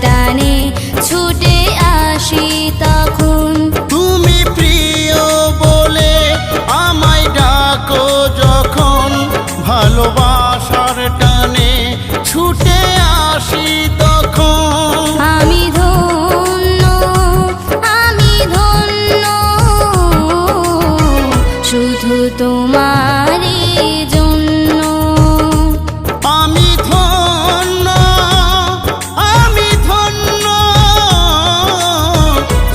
টানে ছুটে আসি তখন। তুমি প্রিয় বলে আমায় ডাকো যখন, ভালোবাসার টানে ছুটে আসি তখন। আমি ধন্য, আমি ধন্য, শুধু তোমারই জন্য। আমি ধন্য, আমি ধন্য,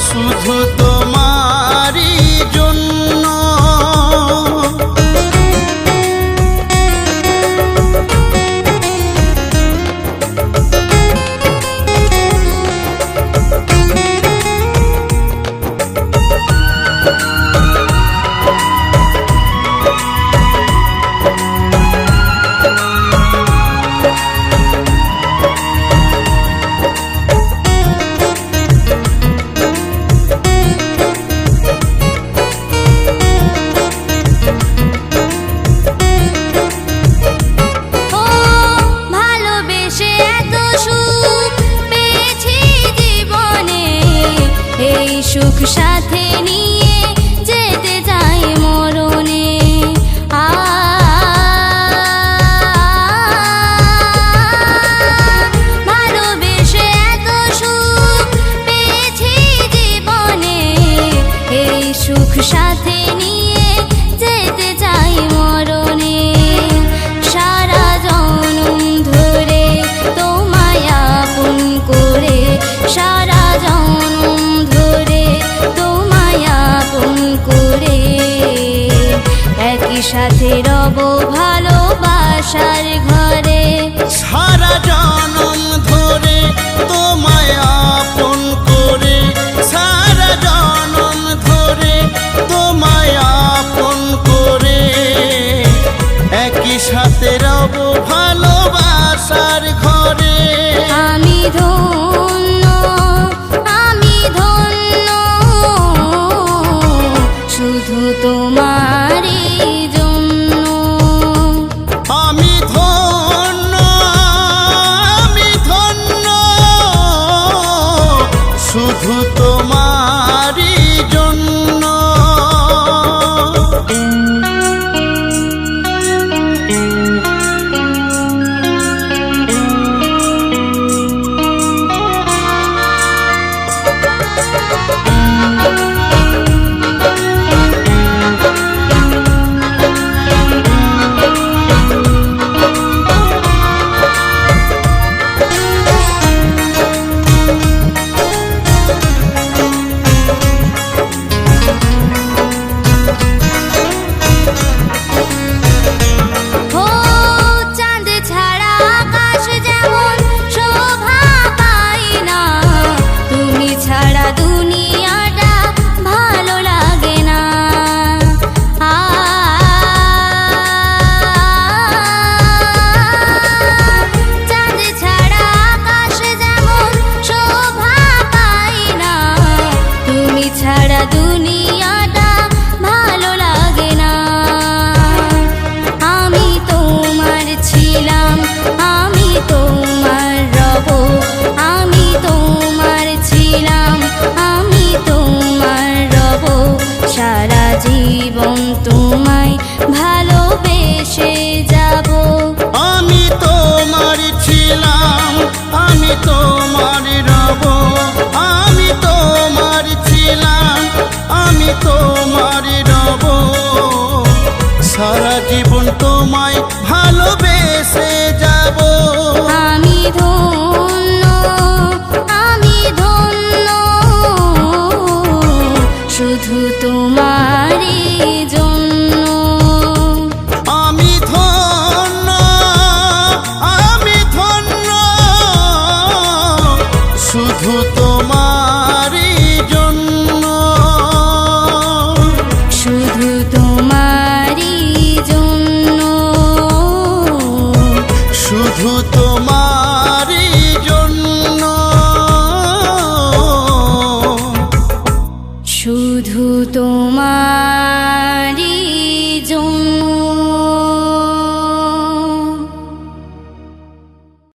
শুধু তোমারই জন্য। সুখ সাথে নিয়ে যেতে চাই মরণে। ভালোবেসে এত সুখ পেয়েছি জীবনে, এই সুখ সাথে নিয়ে যেতে চাই মরণে। সারা জনম ধরে তোমায় আপন করে, সারা জনম ধরে তোমায় আপন করে, একই সাথে রব ভালোবাসার ঘরে। সারা জনম ধরে তোমায় আপন করে, সারা জনম ধরে তোমায় আপন করে, একই সাথে রব ভালোবাসার ঘরে। আমি ধন্য, আমি ধন্য, শুধু তোমারই জন্য। আমি ধন্য, আমি ধন্য, শুধু তোমারই জন্য। জীবন তোমায় ভালোবেসে যাব। আমি তোমার ছিলাম, আমি তোমার রব, আমি তোমার ছিলাম, আমি তোমার রব। সারা জীবন তোমায় ভালোবেসে যাব। আমি ধন্য, আমি ধন্য, শুধু তোমারই জন্য। আমি ধন্য, আমি ধন্য, শুধু তোমারই জন্য। শুধু তোমারই জন্য, শুধু তোমারই জন্য, শুধু তোমার।